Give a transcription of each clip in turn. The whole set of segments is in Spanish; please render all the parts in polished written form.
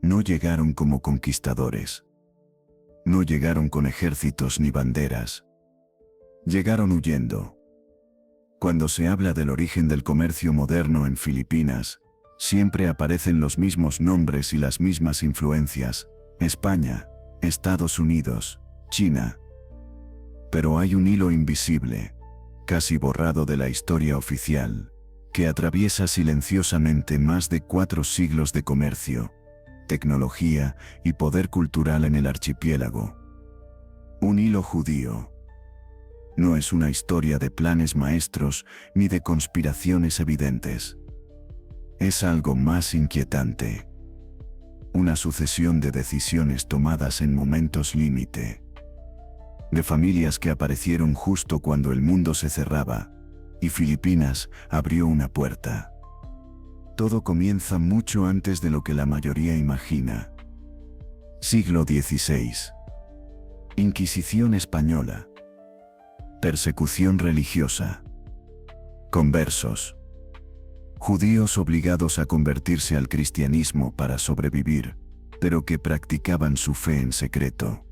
no llegaron como conquistadores. No llegaron con ejércitos ni banderas. Llegaron huyendo. Cuando se habla del origen del comercio moderno en Filipinas, siempre aparecen los mismos nombres y las mismas influencias: España, Estados Unidos, China. Pero hay un hilo invisible, casi borrado de la historia oficial, que atraviesa silenciosamente más de 4 siglos de comercio, tecnología y poder cultural en el archipiélago. Un hilo judío. No es una historia de planes maestros ni de conspiraciones evidentes. Es algo más inquietante. Una sucesión de decisiones tomadas en momentos límite. De familias que aparecieron justo cuando el mundo se cerraba, y Filipinas abrió una puerta. Todo comienza mucho antes de lo que la mayoría imagina. Siglo XVI. Inquisición española. Persecución religiosa. Conversos. Judíos obligados a convertirse al cristianismo para sobrevivir, pero que practicaban su fe en secreto.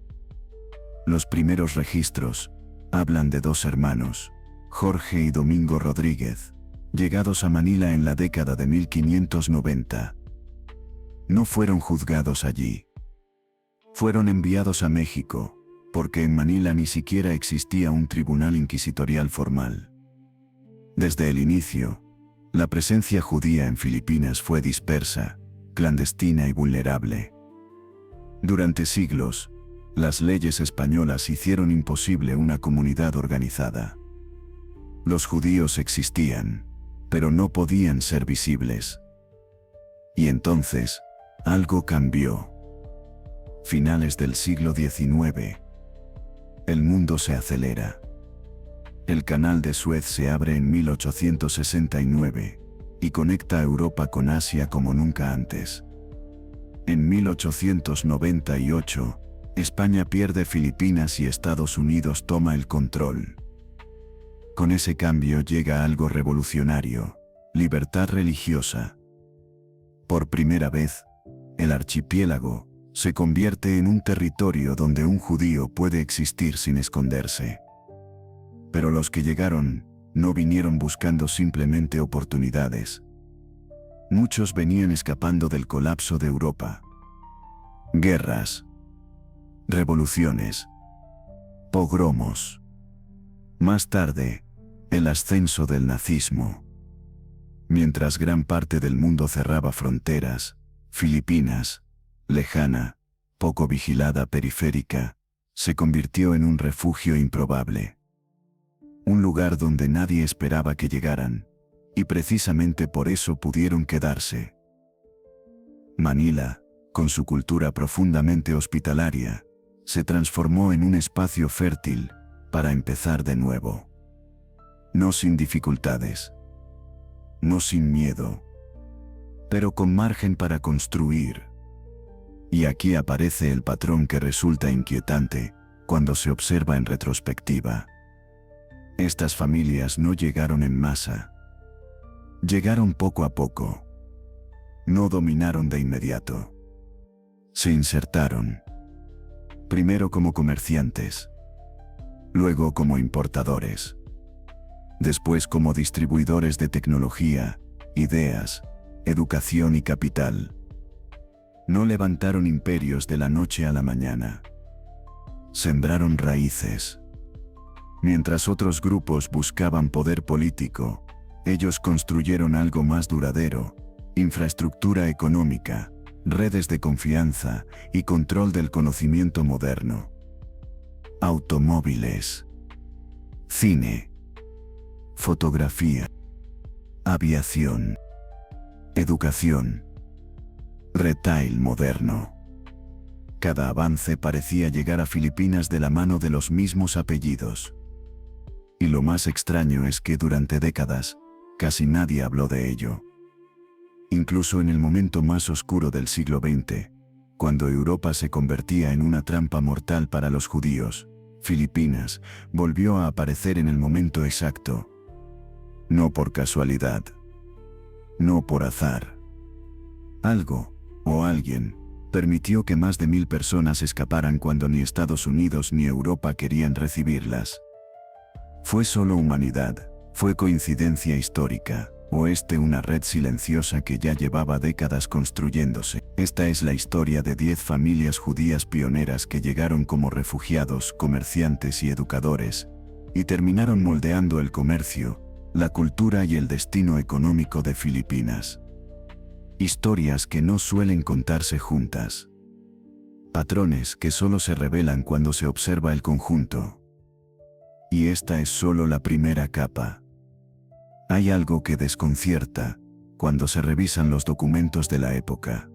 Los primeros registros hablan de 2 hermanos, Jorge y Domingo Rodríguez, llegados a Manila en la década de 1590. No fueron juzgados allí. Fueron enviados a México, porque en Manila ni siquiera existía un tribunal inquisitorial formal. Desde el inicio, la presencia judía en Filipinas fue dispersa, clandestina y vulnerable. Durante siglos, las leyes españolas hicieron imposible una comunidad organizada. Los judíos existían, pero no podían ser visibles. Y entonces, algo cambió. Finales del siglo XIX. El mundo se acelera. El canal de Suez se abre en 1869 y conecta a Europa con Asia como nunca antes. En 1898, España pierde Filipinas y Estados Unidos toma el control. Con ese cambio llega algo revolucionario: libertad religiosa. Por primera vez, el archipiélago se convierte en un territorio donde un judío puede existir sin esconderse. Pero los que llegaron no vinieron buscando simplemente oportunidades. Muchos venían escapando del colapso de Europa. Guerras, revoluciones, pogromos. Más tarde, el ascenso del nazismo. Mientras gran parte del mundo cerraba fronteras, Filipinas, lejana, poco vigilada periférica, se convirtió en un refugio improbable. Un lugar donde nadie esperaba que llegaran, y precisamente por eso pudieron quedarse. Manila, con su cultura profundamente hospitalaria, se transformó en un espacio fértil para empezar de nuevo. No sin dificultades, no sin miedo, pero con margen para construir. Y aquí aparece el patrón que resulta inquietante cuando se observa en retrospectiva. Estas familias no llegaron en masa. Llegaron poco a poco. No dominaron de inmediato. Se insertaron. Primero como comerciantes. Luego como importadores. Después como distribuidores de tecnología, ideas, educación y capital. No levantaron imperios de la noche a la mañana. Sembraron raíces. Mientras otros grupos buscaban poder político, ellos construyeron algo más duradero: infraestructura económica, redes de confianza y control del conocimiento moderno. Automóviles, cine, fotografía, aviación, educación, retail moderno. Cada avance parecía llegar a Filipinas de la mano de los mismos apellidos. Y lo más extraño es que durante décadas, casi nadie habló de ello. Incluso en el momento más oscuro del siglo XX, cuando Europa se convertía en una trampa mortal para los judíos, Filipinas volvió a aparecer en el momento exacto. No por casualidad. No por azar. Algo, o alguien, permitió que más de 1000 personas escaparan cuando ni Estados Unidos ni Europa querían recibirlas. ¿Fue solo humanidad? ¿Fue coincidencia histórica? ¿O una red silenciosa que ya llevaba décadas construyéndose? Esta es la historia de 10 familias judías pioneras que llegaron como refugiados, comerciantes y educadores, y terminaron moldeando el comercio, la cultura y el destino económico de Filipinas. Historias que no suelen contarse juntas. Patrones que solo se revelan cuando se observa el conjunto. Y esta es solo la primera capa. Hay algo que desconcierta cuando se revisan los documentos de la época.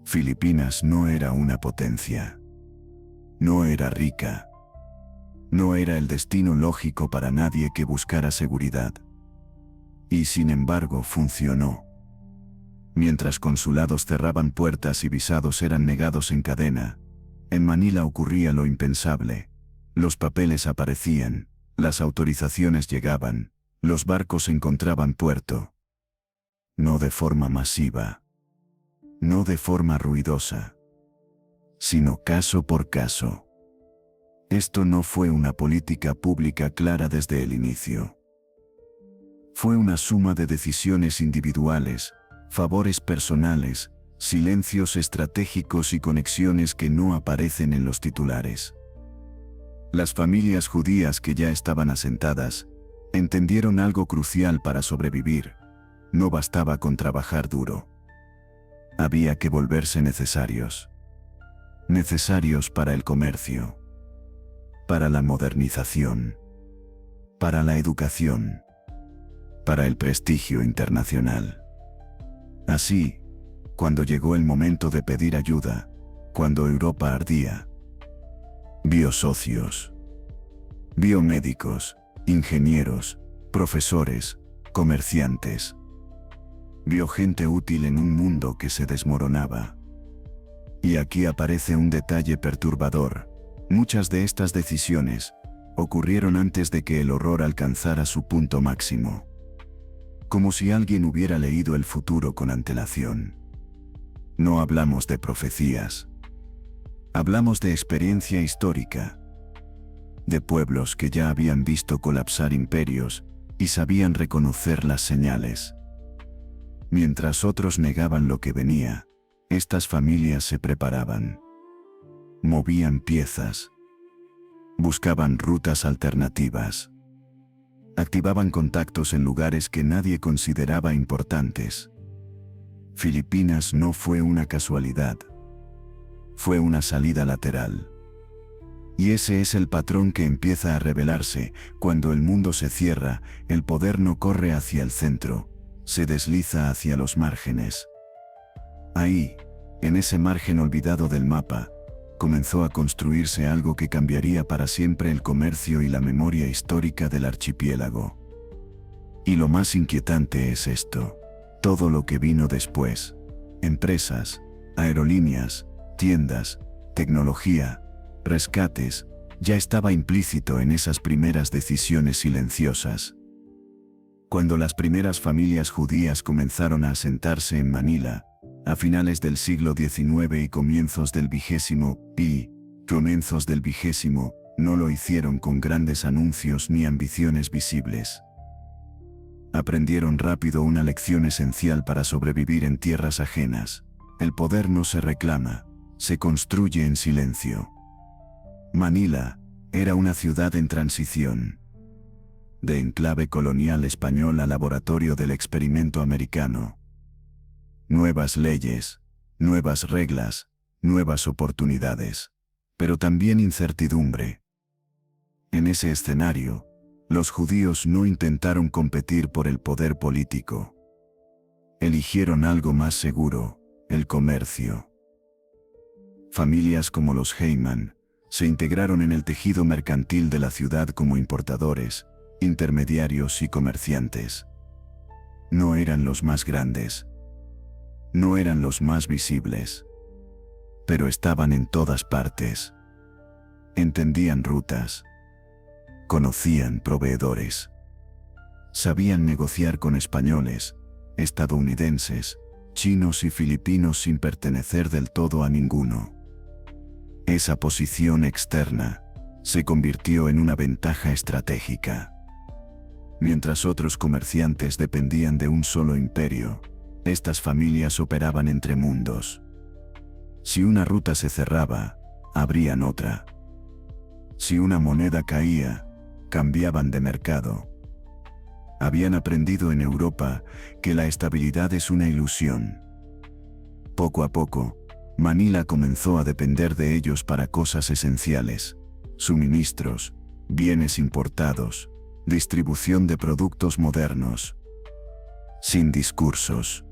Filipinas no era una potencia. No era rica. No era el destino lógico para nadie que buscara seguridad. Y sin embargo funcionó. Mientras consulados cerraban puertas y visados eran negados en cadena, en Manila ocurría lo impensable. Los papeles aparecían, las autorizaciones llegaban, los barcos encontraban puerto. No de forma masiva. No de forma ruidosa. Sino caso por caso. Esto no fue una política pública clara desde el inicio. Fue una suma de decisiones individuales, favores personales, silencios estratégicos y conexiones que no aparecen en los titulares. Las familias judías que ya estaban asentadas, entendieron algo crucial para sobrevivir. No bastaba con trabajar duro. Había que volverse necesarios. Necesarios para el comercio. Para la modernización. Para la educación. Para el prestigio internacional. Así, cuando llegó el momento de pedir ayuda, cuando Europa ardía, vio socios, vio médicos, ingenieros, profesores, comerciantes. Vio gente útil en un mundo que se desmoronaba. Y aquí aparece un detalle perturbador. Muchas de estas decisiones ocurrieron antes de que el horror alcanzara su punto máximo. Como si alguien hubiera leído el futuro con antelación. No hablamos de profecías. Hablamos de experiencia histórica. De pueblos que ya habían visto colapsar imperios y sabían reconocer las señales. Mientras otros negaban lo que venía, estas familias se preparaban. Movían piezas. Buscaban rutas alternativas. Activaban contactos en lugares que nadie consideraba importantes. Filipinas no fue una casualidad. Fue una salida lateral. Y ese es el patrón que empieza a revelarse. Cuando el mundo se cierra, el poder no corre hacia el centro, se desliza hacia los márgenes. Ahí, en ese margen olvidado del mapa, comenzó a construirse algo que cambiaría para siempre el comercio y la memoria histórica del archipiélago. Y lo más inquietante es esto. Todo lo que vino después. Empresas, aerolíneas, tiendas, tecnología, rescates, ya estaba implícito en esas primeras decisiones silenciosas. Cuando las primeras familias judías comenzaron a asentarse en Manila, a finales del siglo XIX y comienzos del XX, no lo hicieron con grandes anuncios ni ambiciones visibles. Aprendieron rápido una lección esencial para sobrevivir en tierras ajenas. El poder no se reclama, se construye en silencio. Manila era una ciudad en transición. De enclave colonial español a laboratorio del experimento americano. Nuevas leyes, nuevas reglas, nuevas oportunidades, pero también incertidumbre. En ese escenario, los judíos no intentaron competir por el poder político. Eligieron algo más seguro, el comercio. Familias como los Heyman se integraron en el tejido mercantil de la ciudad como importadores, intermediarios y comerciantes. No eran los más grandes. No eran los más visibles. Pero estaban en todas partes. Entendían rutas. Conocían proveedores. Sabían negociar con españoles, estadounidenses, chinos y filipinos sin pertenecer del todo a ninguno. Esa posición externa se convirtió en una ventaja estratégica. Mientras otros comerciantes dependían de un solo imperio, estas familias operaban entre mundos. Si una ruta se cerraba, abrían otra. Si una moneda caía, cambiaban de mercado. Habían aprendido en Europa que la estabilidad es una ilusión. Poco a poco, Manila comenzó a depender de ellos para cosas esenciales: suministros, bienes importados, distribución de productos modernos. Sin discursos,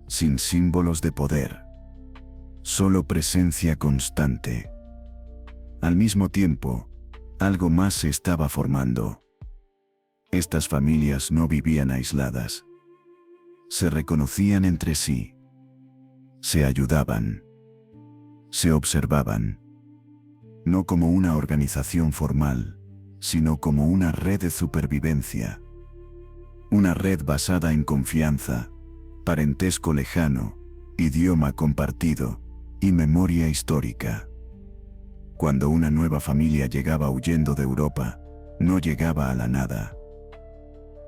sin símbolos de poder, solo presencia constante. Al mismo tiempo, algo más se estaba formando. Estas familias no vivían aisladas. Se reconocían entre sí. Se ayudaban. Se observaban. No como una organización formal, sino como una red de supervivencia. Una red basada en confianza, parentesco lejano, idioma compartido y memoria histórica. Cuando una nueva familia llegaba huyendo de Europa, no llegaba a la nada.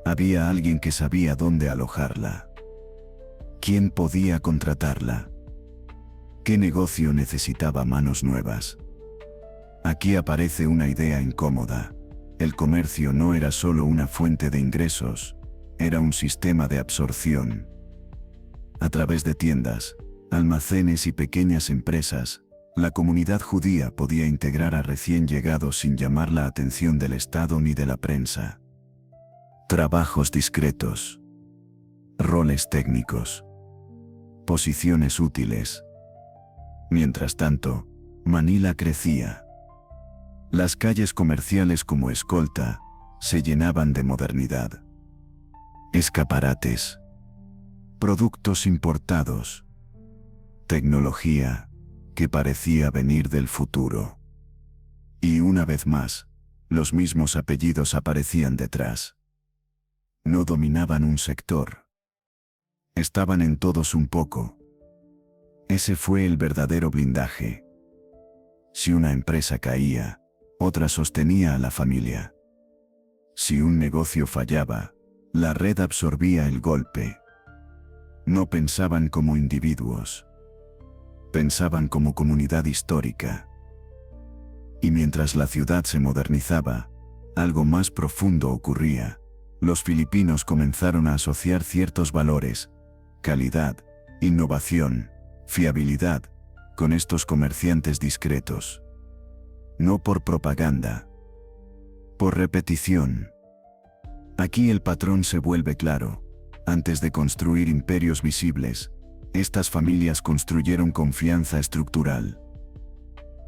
Había alguien que sabía dónde alojarla. ¿Quién podía contratarla? ¿Qué negocio necesitaba manos nuevas? Aquí aparece una idea incómoda. El comercio no era solo una fuente de ingresos, era un sistema de absorción. A través de tiendas, almacenes y pequeñas empresas, la comunidad judía podía integrar a recién llegados sin llamar la atención del Estado ni de la prensa. Trabajos discretos. Roles técnicos. Posiciones útiles. Mientras tanto, Manila crecía. Las calles comerciales como Escolta se llenaban de modernidad. Escaparates. Productos importados. Tecnología que parecía venir del futuro. Y una vez más, los mismos apellidos aparecían detrás. No dominaban un sector. Estaban en todos un poco. Ese fue el verdadero blindaje. Si una empresa caía, otra sostenía a la familia. Si un negocio fallaba, la red absorbía el golpe. No pensaban como individuos. Pensaban como comunidad histórica. Y mientras la ciudad se modernizaba, algo más profundo ocurría. Los filipinos comenzaron a asociar ciertos valores: calidad, innovación, fiabilidad, con estos comerciantes discretos. No por propaganda, por repetición. Aquí el patrón se vuelve claro. Antes de construir imperios visibles, estas familias construyeron confianza estructural.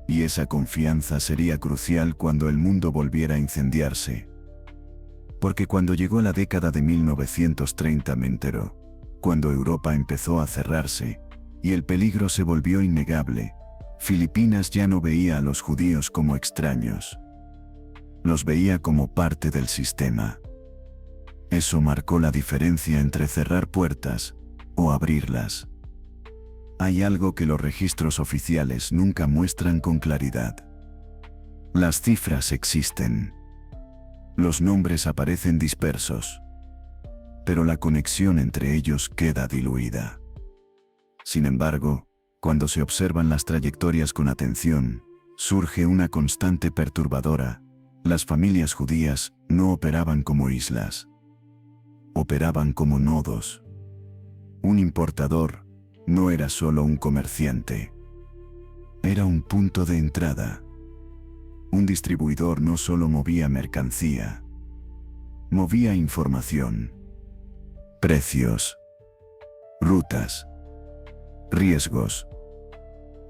Y esa confianza sería crucial cuando el mundo volviera a incendiarse. Porque cuando llegó la década de 1930 me enteró, cuando Europa empezó a cerrarse, y el peligro se volvió innegable, Filipinas ya no veía a los judíos como extraños. Los veía como parte del sistema. Eso marcó la diferencia entre cerrar puertas o abrirlas. Hay algo que los registros oficiales nunca muestran con claridad. Las cifras existen. Los nombres aparecen dispersos. Pero la conexión entre ellos queda diluida. Sin embargo, cuando se observan las trayectorias con atención, surge una constante perturbadora. Las familias judías no operaban como islas. Operaban como nodos. Un importador no era solo un comerciante. Era un punto de entrada. Un distribuidor no solo movía mercancía. Movía información. Precios. Rutas. Riesgos.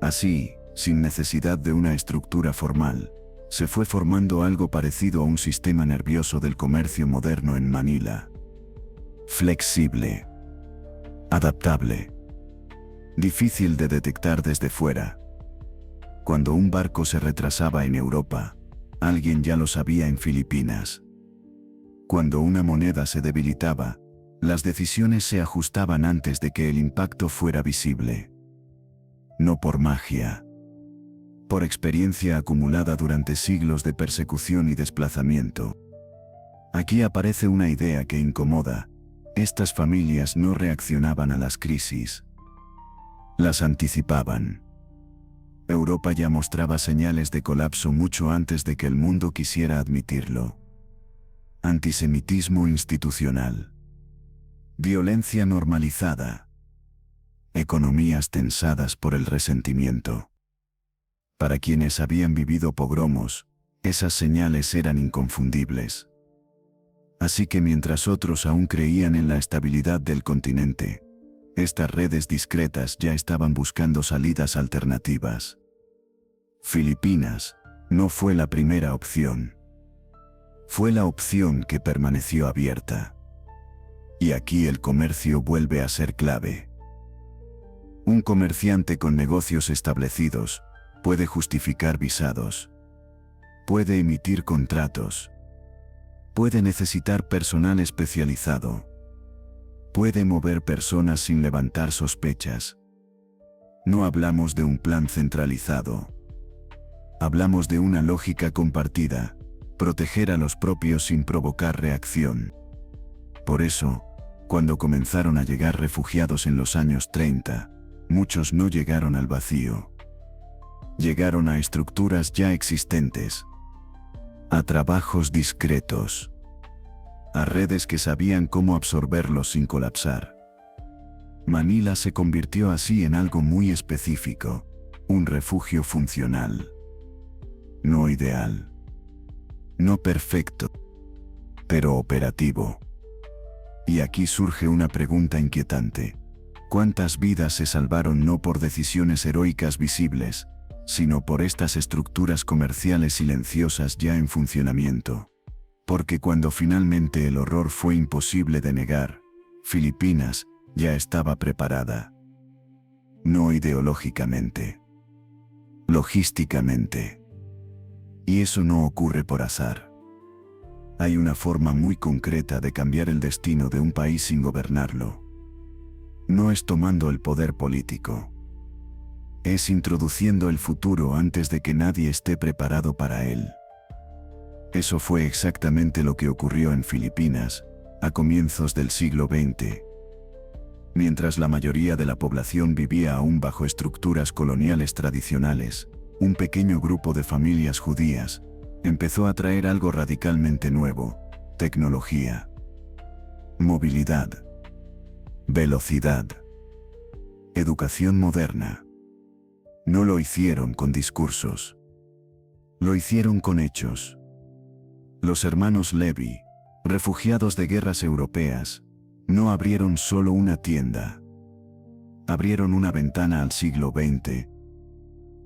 Así, sin necesidad de una estructura formal, se fue formando algo parecido a un sistema nervioso del comercio moderno en Manila. Flexible. Adaptable. Difícil de detectar desde fuera. Cuando un barco se retrasaba en Europa, alguien ya lo sabía en Filipinas. Cuando una moneda se debilitaba, Las decisiones se ajustaban antes de que el impacto fuera visible. No por magia. Por experiencia acumulada durante siglos de persecución y desplazamiento. Aquí aparece una idea que incomoda. Estas familias no reaccionaban a las crisis. Las anticipaban. Europa ya mostraba señales de colapso mucho antes de que el mundo quisiera admitirlo. Antisemitismo institucional. Violencia normalizada. Economías tensadas por el resentimiento. Para quienes habían vivido pogromos, esas señales eran inconfundibles. Así que mientras otros aún creían en la estabilidad del continente, estas redes discretas ya estaban buscando salidas alternativas. Filipinas no fue la primera opción. Fue la opción que permaneció abierta. Y aquí el comercio vuelve a ser clave. Un comerciante con negocios establecidos puede justificar visados. Puede emitir contratos. Puede necesitar personal especializado. Puede mover personas sin levantar sospechas. No hablamos de un plan centralizado. Hablamos de una lógica compartida, proteger a los propios sin provocar reacción. Por eso, cuando comenzaron a llegar refugiados en los años 30, muchos no llegaron al vacío. Llegaron a estructuras ya existentes. A trabajos discretos. A redes que sabían cómo absorberlos sin colapsar. Manila se convirtió así en algo muy específico, un refugio funcional. No ideal. No perfecto. Pero operativo. Y aquí surge una pregunta inquietante. ¿Cuántas vidas se salvaron no por decisiones heroicas visibles, sino por estas estructuras comerciales silenciosas ya en funcionamiento? Porque cuando finalmente el horror fue imposible de negar, Filipinas ya estaba preparada. No ideológicamente. Logísticamente. Y eso no ocurre por azar. Hay una forma muy concreta de cambiar el destino de un país sin gobernarlo. No es tomando el poder político. Es introduciendo el futuro antes de que nadie esté preparado para él. Eso fue exactamente lo que ocurrió en Filipinas, a comienzos del siglo XX. Mientras la mayoría de la población vivía aún bajo estructuras coloniales tradicionales, un pequeño grupo de familias judías empezó a traer algo radicalmente nuevo: tecnología, movilidad, velocidad, educación moderna. No lo hicieron con discursos. Lo hicieron con hechos. Los hermanos Levi, refugiados de guerras europeas, no abrieron solo una tienda. Abrieron una ventana al siglo XX.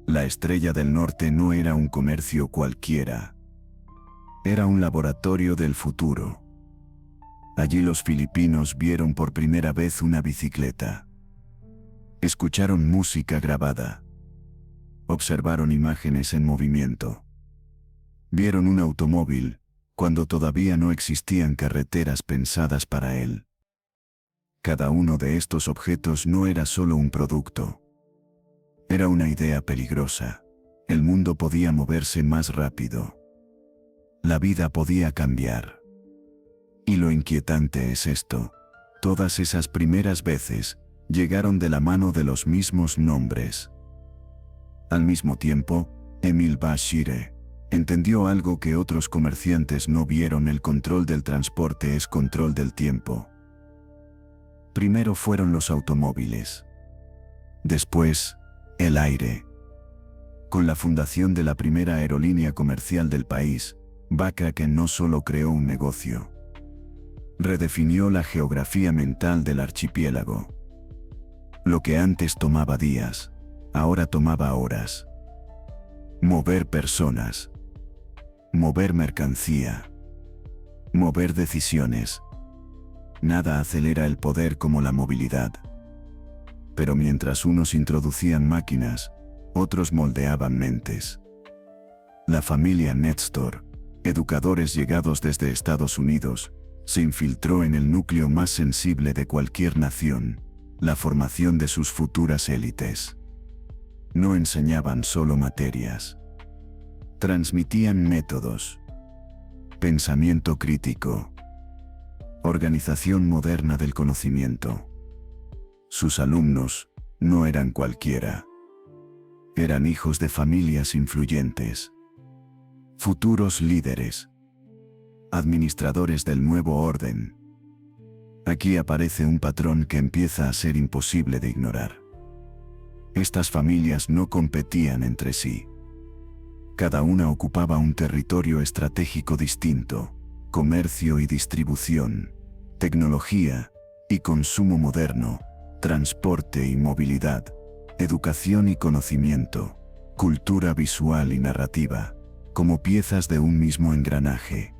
La Estrella del Norte no era un comercio cualquiera. Era un laboratorio del futuro. Allí los filipinos vieron por primera vez una bicicleta. Escucharon música grabada. Observaron imágenes en movimiento. Vieron un automóvil, cuando todavía no existían carreteras pensadas para él. Cada uno de estos objetos no era solo un producto. Era una idea peligrosa. El mundo podía moverse más rápido. La vida podía cambiar. Y lo inquietante es esto: todas esas primeras veces llegaron de la mano de los mismos nombres. Al mismo tiempo, Emil Bashir entendió algo que otros comerciantes no vieron: el control del transporte es control del tiempo. Primero fueron los automóviles. Después, el aire. Con la fundación de la primera aerolínea comercial del país, Bakraken no solo creó un negocio. Redefinió la geografía mental del archipiélago. Lo que antes tomaba días, ahora tomaba horas. Mover personas. Mover mercancía. Mover decisiones. Nada acelera el poder como la movilidad. Pero mientras unos introducían máquinas, otros moldeaban mentes. La familia Nestor, educadores llegados desde Estados Unidos, se infiltró en el núcleo más sensible de cualquier nación, la formación de sus futuras élites. No enseñaban solo materias. Transmitían métodos, pensamiento crítico, organización moderna del conocimiento. Sus alumnos no eran cualquiera. Eran hijos de familias influyentes, futuros líderes, administradores del nuevo orden. Aquí aparece un patrón que empieza a ser imposible de ignorar. Estas familias no competían entre sí. Cada una ocupaba un territorio estratégico distinto: comercio y distribución, tecnología y consumo moderno, transporte y movilidad, educación y conocimiento, cultura visual y narrativa, como piezas de un mismo engranaje.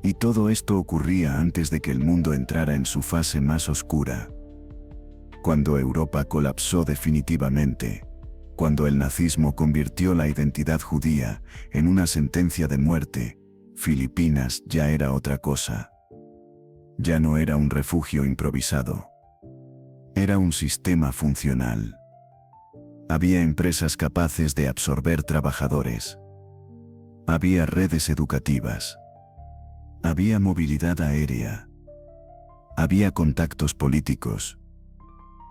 Y todo esto ocurría antes de que el mundo entrara en su fase más oscura. Cuando Europa colapsó definitivamente, cuando el nazismo convirtió la identidad judía en una sentencia de muerte, Filipinas ya era otra cosa. Ya no era un refugio improvisado. Era un sistema funcional. Había empresas capaces de absorber trabajadores. Había redes educativas. Había movilidad aérea. Había contactos políticos.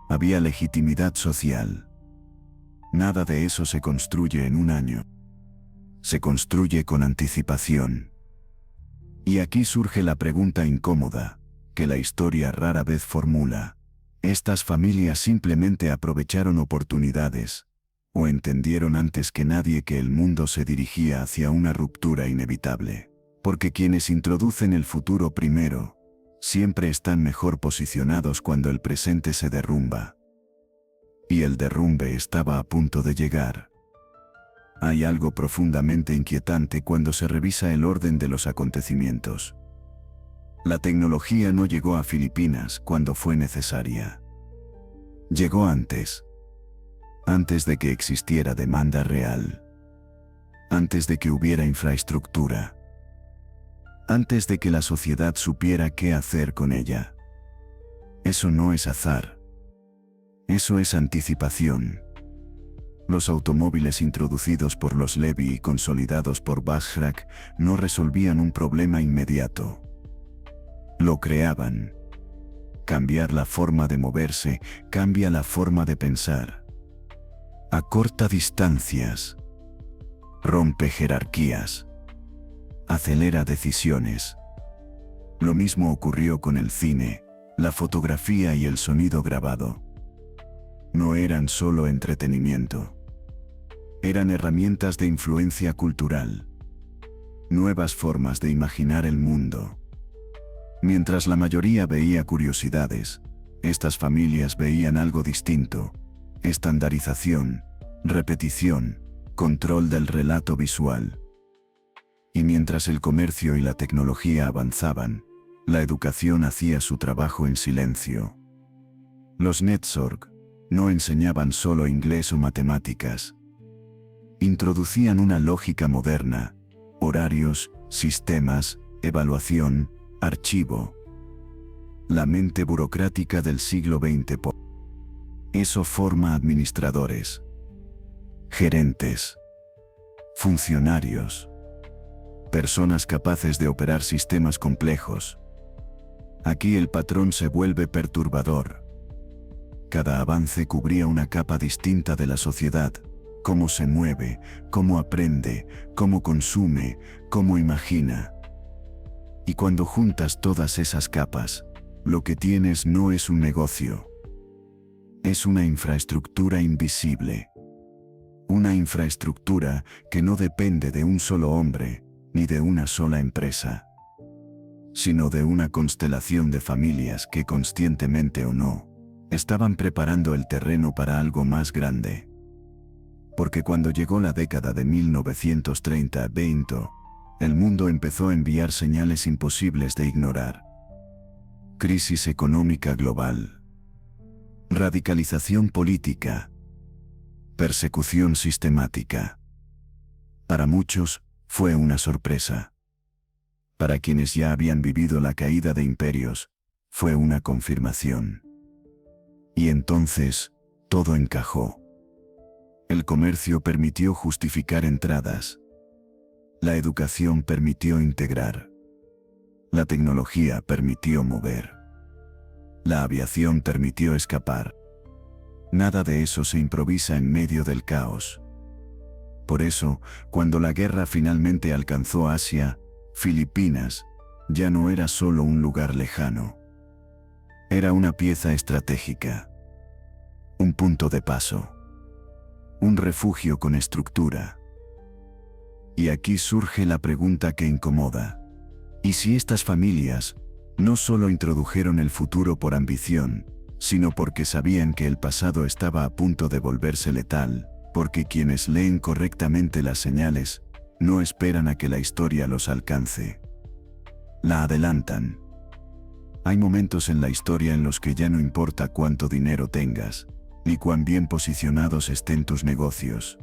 Había legitimidad social. Nada de eso se construye en un año. Se construye con anticipación. Y aquí surge la pregunta incómoda, que la historia rara vez formula. ¿Estas familias simplemente aprovecharon oportunidades, o entendieron antes que nadie que el mundo se dirigía hacia una ruptura inevitable? Porque quienes introducen el futuro primero, siempre están mejor posicionados cuando el presente se derrumba. Y el derrumbe estaba a punto de llegar. Hay algo profundamente inquietante cuando se revisa el orden de los acontecimientos. La tecnología no llegó a Filipinas cuando fue necesaria. Llegó antes. Antes de que existiera demanda real. Antes de que hubiera infraestructura. Antes de que la sociedad supiera qué hacer con ella. Eso no es azar. Eso es anticipación. Los automóviles introducidos por los Levy y consolidados por Bajrak no resolvían un problema inmediato. Lo creaban. Cambiar la forma de moverse cambia la forma de pensar. Acorta distancias. Rompe jerarquías. Acelera decisiones. Lo mismo ocurrió con el cine, la fotografía y el sonido grabado. No eran solo entretenimiento. Eran herramientas de influencia cultural. Nuevas formas de imaginar el mundo. Mientras la mayoría veía curiosidades, estas familias veían algo distinto: estandarización, repetición, control del relato visual. Y mientras el comercio y la tecnología avanzaban, la educación hacía su trabajo en silencio. Los Netsorg no enseñaban solo inglés o matemáticas. Introducían una lógica moderna: horarios, sistemas, evaluación, archivo. La mente burocrática del siglo XX. Eso forma administradores, gerentes, funcionarios, personas capaces de operar sistemas complejos. Aquí el patrón se vuelve perturbador. Cada avance cubría una capa distinta de la sociedad: cómo se mueve, cómo aprende, cómo consume, cómo imagina. Y cuando juntas todas esas capas, lo que tienes no es un negocio. Es una infraestructura invisible. Una infraestructura que no depende de un solo hombre, ni de una sola empresa, sino de una constelación de familias que, conscientemente o no, estaban preparando el terreno para algo más grande. Porque cuando llegó la década de 1930-20, el mundo empezó a enviar señales imposibles de ignorar. Crisis económica global. Radicalización política. Persecución sistemática. Para muchos, fue una sorpresa. para quienes ya habían vivido la caída de imperios, fue una confirmación. Y entonces, todo encajó. El comercio permitió justificar entradas. La educación permitió integrar. La tecnología permitió mover. La aviación permitió escapar. Nada de eso se improvisa en medio del caos. Por eso, cuando la guerra finalmente alcanzó Asia, Filipinas ya no era solo un lugar lejano. Era una pieza estratégica. Un punto de paso. Un refugio con estructura. Y aquí surge la pregunta que incomoda. ¿Y si estas familias no solo introdujeron el futuro por ambición, sino porque sabían que el pasado estaba a punto de volverse letal, porque quienes leen correctamente las señales no esperan a que la historia los alcance? La adelantan. Hay momentos en la historia en los que ya no importa cuánto dinero tengas, ni cuán bien posicionados estén tus negocios.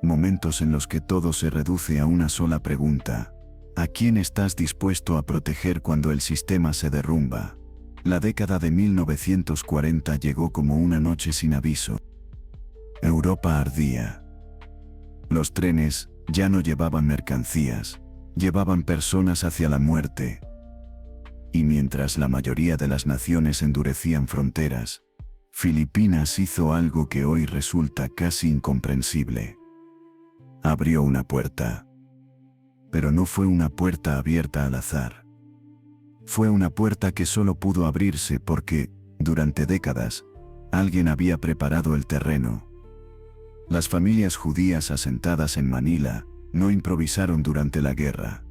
Momentos en los que todo se reduce a una sola pregunta: ¿a quién estás dispuesto a proteger cuando el sistema se derrumba? La década de 1940 llegó como una noche sin aviso. Europa ardía. Los trenes ya no llevaban mercancías, llevaban personas hacia la muerte. Y mientras la mayoría de las naciones endurecían fronteras, Filipinas hizo algo que hoy resulta casi incomprensible. Abrió una puerta. Pero no fue una puerta abierta al azar. Fue una puerta que solo pudo abrirse porque, durante décadas, alguien había preparado el terreno. Las familias judías asentadas en Manila no improvisaron durante la guerra.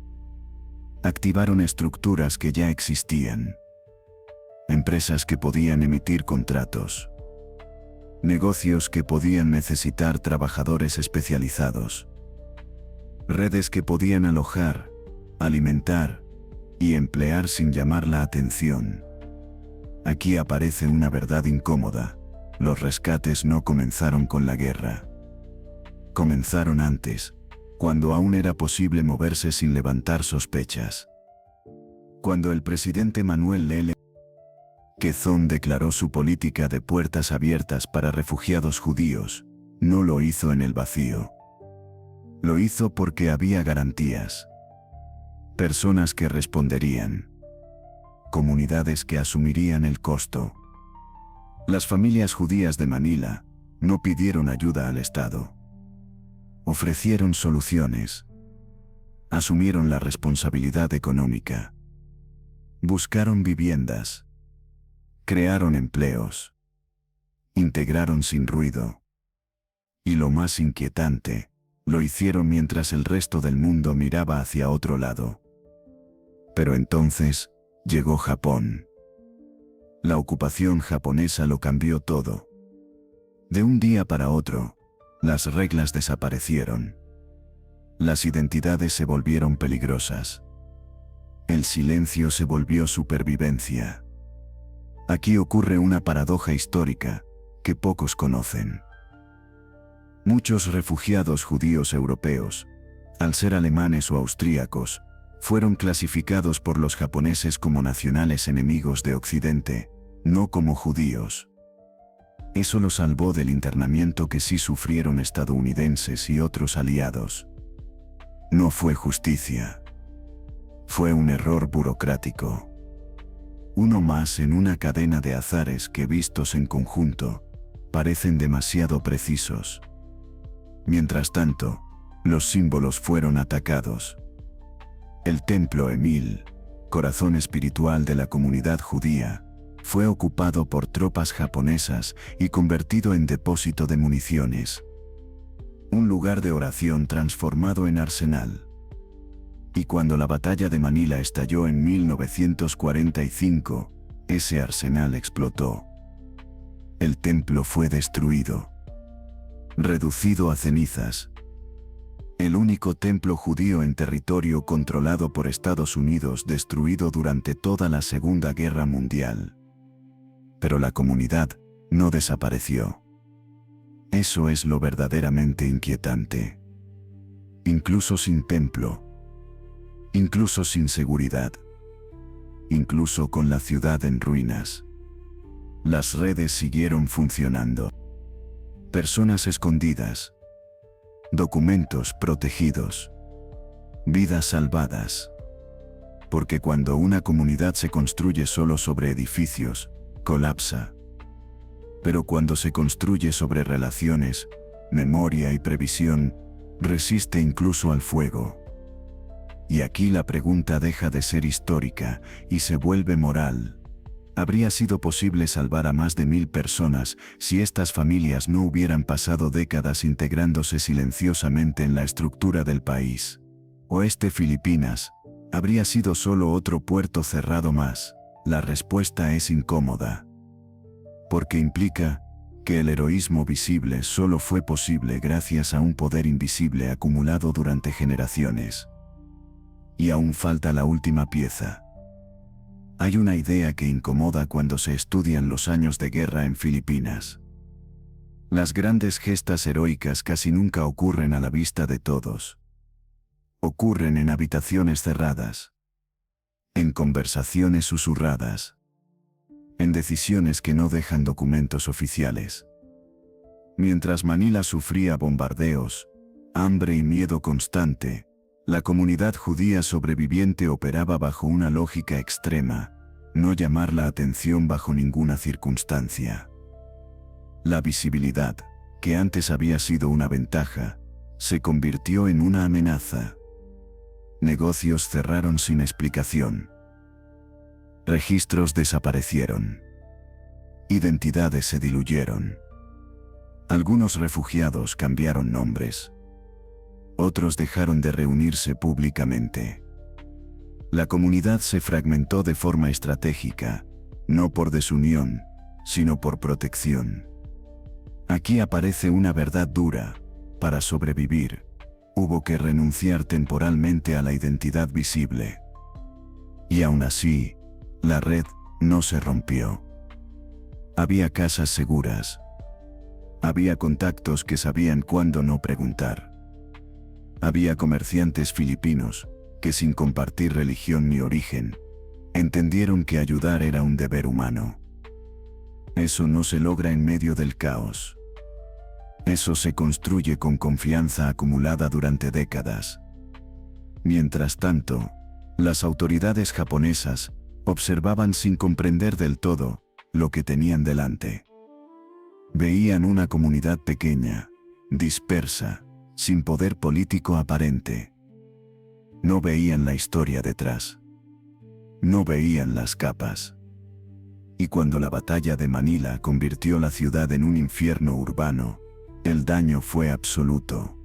Activaron estructuras que ya existían. Empresas que podían emitir contratos. Negocios que podían necesitar trabajadores especializados. Redes que podían alojar, alimentar y emplear sin llamar la atención. Aquí aparece una verdad incómoda. Los rescates no comenzaron con la guerra. Comenzaron antes, cuando aún era posible moverse sin levantar sospechas. Cuando el presidente Manuel L. Quezón declaró su política de puertas abiertas para refugiados judíos, no lo hizo en el vacío. Lo hizo porque había garantías. Personas que responderían. Comunidades que asumirían el costo. Las familias judías de Manila no pidieron ayuda al Estado. Ofrecieron soluciones. Asumieron la responsabilidad económica. Buscaron viviendas. Crearon empleos. Integraron sin ruido. Y lo más inquietante, lo hicieron mientras el resto del mundo miraba hacia otro lado. Pero entonces, llegó Japón. La ocupación japonesa lo cambió todo. De un día para otro, las reglas desaparecieron. Las identidades se volvieron peligrosas. El silencio se volvió supervivencia. Aquí ocurre una paradoja histórica que pocos conocen. Muchos refugiados judíos europeos, al ser alemanes o austríacos, fueron clasificados por los japoneses como nacionales enemigos de Occidente, no como judíos. Eso los salvó del internamiento que sí sufrieron estadounidenses y otros aliados. No fue justicia. Fue un error burocrático. Uno más en una cadena de azares que, vistos en conjunto, parecen demasiado precisos. Mientras tanto, los símbolos fueron atacados. El templo Emil, corazón espiritual de la comunidad judía, fue ocupado por tropas japonesas y convertido en depósito de municiones. Un lugar de oración transformado en arsenal. Y cuando la batalla de Manila estalló en 1945, ese arsenal explotó. El templo fue destruido. Reducido a cenizas. El único templo judío en territorio controlado por Estados Unidos destruido durante toda la Segunda Guerra Mundial. Pero la comunidad no desapareció. Eso es lo verdaderamente inquietante. Incluso sin templo, incluso sin seguridad, incluso con la ciudad en ruinas. Las redes siguieron funcionando. Personas escondidas, documentos protegidos, vidas salvadas. Porque cuando una comunidad se construye solo sobre edificios, colapsa. Pero cuando se construye sobre relaciones, memoria y previsión, resiste incluso al fuego. Y aquí la pregunta deja de ser histórica y se vuelve moral. ¿Habría sido posible salvar a más de 1000 personas si estas familias no hubieran pasado décadas integrándose silenciosamente en la estructura del país? ¿O Filipinas habría sido solo otro puerto cerrado más? La respuesta es incómoda. Porque implica que el heroísmo visible solo fue posible gracias a un poder invisible acumulado durante generaciones. Y aún falta la última pieza. Hay una idea que incomoda cuando se estudian los años de guerra en Filipinas. Las grandes gestas heroicas casi nunca ocurren a la vista de todos. Ocurren en habitaciones cerradas, en conversaciones susurradas, en decisiones que no dejan documentos oficiales. Mientras Manila sufría bombardeos, hambre y miedo constante, la comunidad judía sobreviviente operaba bajo una lógica extrema: no llamar la atención bajo ninguna circunstancia. La visibilidad, que antes había sido una ventaja, se convirtió en una amenaza. Negocios cerraron sin explicación. Registros desaparecieron. Identidades se diluyeron. Algunos refugiados cambiaron nombres. Otros dejaron de reunirse públicamente. La comunidad se fragmentó de forma estratégica, no por desunión, sino por protección. Aquí aparece una verdad dura: para sobrevivir, hubo que renunciar temporalmente a la identidad visible. Y aún así, la red no se rompió. Había casas seguras. Había contactos que sabían cuándo no preguntar. Había comerciantes filipinos que, sin compartir religión ni origen, entendieron que ayudar era un deber humano. Eso no se logra en medio del caos. Eso se construye con confianza acumulada durante décadas. Mientras tanto, las autoridades japonesas observaban sin comprender del todo lo que tenían delante. Veían una comunidad pequeña, dispersa, sin poder político aparente. No veían la historia detrás. No veían las capas. Y cuando la batalla de Manila convirtió la ciudad en un infierno urbano, el daño fue absoluto.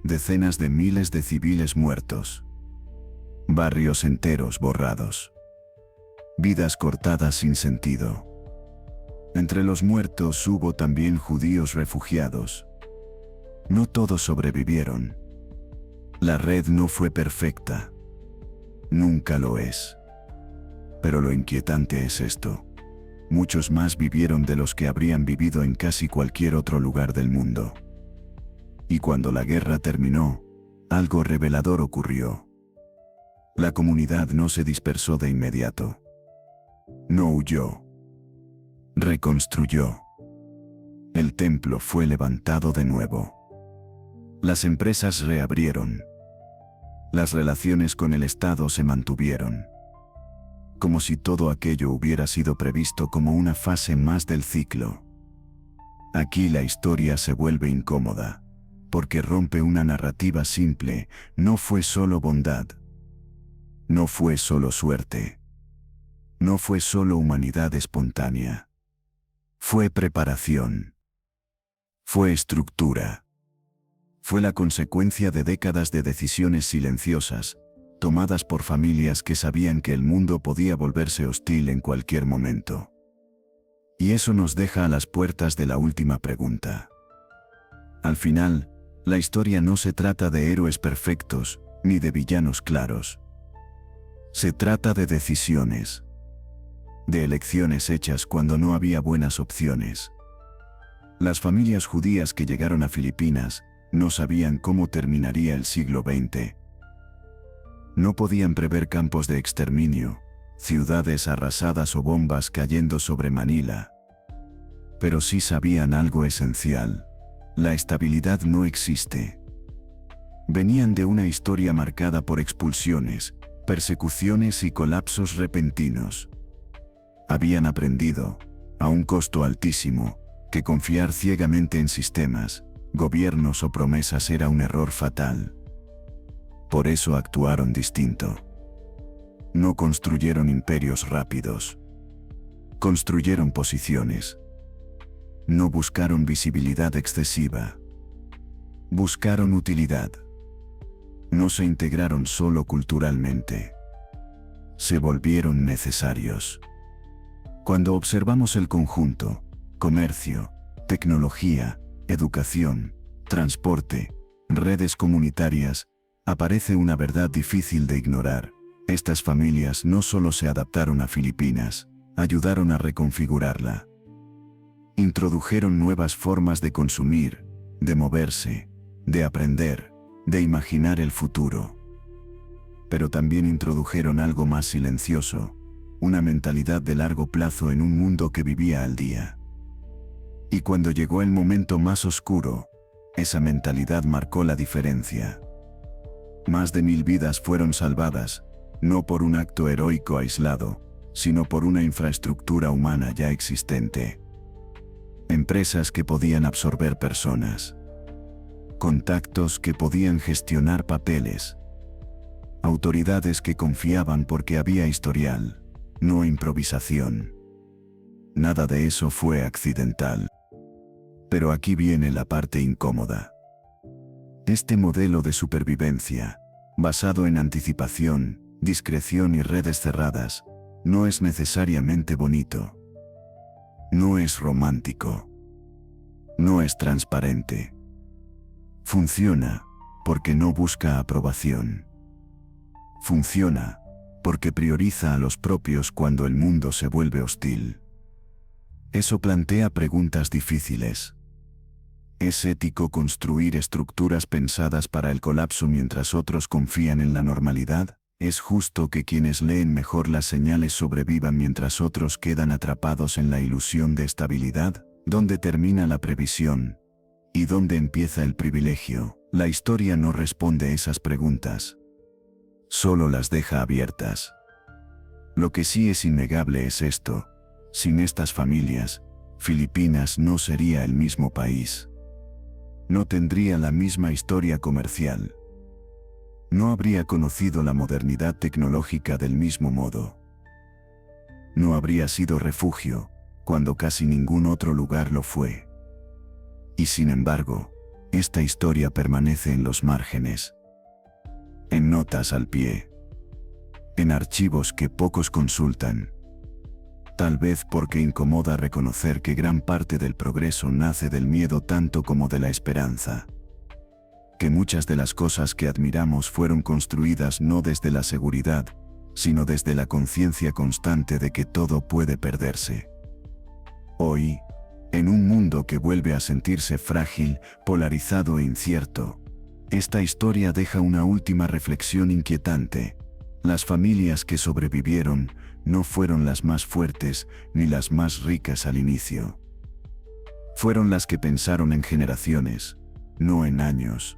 Decenas de miles de civiles muertos. Barrios enteros borrados. Vidas cortadas sin sentido. Entre los muertos hubo también judíos refugiados. No todos sobrevivieron. La red no fue perfecta. Nunca lo es. Pero lo inquietante es esto: muchos más vivieron de los que habrían vivido en casi cualquier otro lugar del mundo. Y cuando la guerra terminó, algo revelador ocurrió. La comunidad no se dispersó de inmediato. No huyó. Reconstruyó. El templo fue levantado de nuevo. Las empresas reabrieron. Las relaciones con el Estado se mantuvieron. Como si todo aquello hubiera sido previsto como una fase más del ciclo. Aquí la historia se vuelve incómoda, porque rompe una narrativa simple: no fue solo bondad. No fue solo suerte. No fue solo humanidad espontánea. Fue preparación. Fue estructura. Fue la consecuencia de décadas de decisiones silenciosas, tomadas por familias que sabían que el mundo podía volverse hostil en cualquier momento. Y eso nos deja a las puertas de la última pregunta. Al final, la historia no se trata de héroes perfectos, ni de villanos claros. Se trata de decisiones. De elecciones hechas cuando no había buenas opciones. Las familias judías que llegaron a Filipinas no sabían cómo terminaría el siglo XX. No podían prever campos de exterminio, ciudades arrasadas o bombas cayendo sobre Manila. Pero sí sabían algo esencial: la estabilidad no existe. Venían de una historia marcada por expulsiones, persecuciones y colapsos repentinos. Habían aprendido, a un costo altísimo, que confiar ciegamente en sistemas, gobiernos o promesas era un error fatal. Por eso actuaron distinto. No construyeron imperios rápidos. Construyeron posiciones. No buscaron visibilidad excesiva. Buscaron utilidad. No se integraron solo culturalmente. Se volvieron necesarios. Cuando observamos el conjunto, comercio, tecnología, educación, transporte, redes comunitarias, aparece una verdad difícil de ignorar: estas familias no solo se adaptaron a Filipinas, ayudaron a reconfigurarla. Introdujeron nuevas formas de consumir, de moverse, de aprender, de imaginar el futuro. Pero también introdujeron algo más silencioso: una mentalidad de largo plazo en un mundo que vivía al día. Y cuando llegó el momento más oscuro, esa mentalidad marcó la diferencia. Más de 1000 vidas fueron salvadas, no por un acto heroico aislado, sino por una infraestructura humana ya existente. Empresas que podían absorber personas. Contactos que podían gestionar papeles. Autoridades que confiaban porque había historial, no improvisación. Nada de eso fue accidental. Pero aquí viene la parte incómoda. Este modelo de supervivencia, basado en anticipación, discreción y redes cerradas, no es necesariamente bonito. No es romántico. No es transparente. Funciona porque no busca aprobación. Funciona porque prioriza a los propios cuando el mundo se vuelve hostil. Eso plantea preguntas difíciles. ¿Es ético construir estructuras pensadas para el colapso mientras otros confían en la normalidad? ¿Es justo que quienes leen mejor las señales sobrevivan mientras otros quedan atrapados en la ilusión de estabilidad? ¿Dónde termina la previsión? ¿Y dónde empieza el privilegio? La historia no responde esas preguntas. Solo las deja abiertas. Lo que sí es innegable es esto: sin estas familias, Filipinas no sería el mismo país. No tendría la misma historia comercial. No habría conocido la modernidad tecnológica del mismo modo. No habría sido refugio, cuando casi ningún otro lugar lo fue. Y sin embargo, esta historia permanece en los márgenes. En notas al pie. En archivos que pocos consultan. Tal vez porque incomoda reconocer que gran parte del progreso nace del miedo tanto como de la esperanza. Que muchas de las cosas que admiramos fueron construidas no desde la seguridad, sino desde la conciencia constante de que todo puede perderse. Hoy, en un mundo que vuelve a sentirse frágil, polarizado e incierto, esta historia deja una última reflexión inquietante. Las familias que sobrevivieron no fueron las más fuertes ni las más ricas al inicio. Fueron las que pensaron en generaciones, no en años.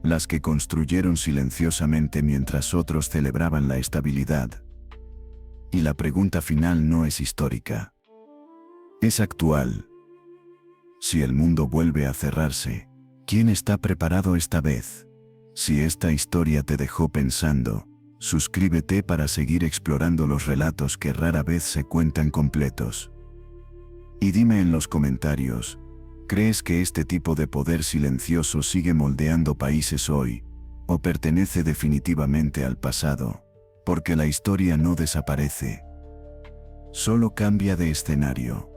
Las que construyeron silenciosamente mientras otros celebraban la estabilidad. Y la pregunta final no es histórica. Es actual. Si el mundo vuelve a cerrarse, ¿quién está preparado esta vez? Si esta historia te dejó pensando, suscríbete para seguir explorando los relatos que rara vez se cuentan completos. Y dime en los comentarios, ¿crees que este tipo de poder silencioso sigue moldeando países hoy, o pertenece definitivamente al pasado? Porque la historia no desaparece. Solo cambia de escenario.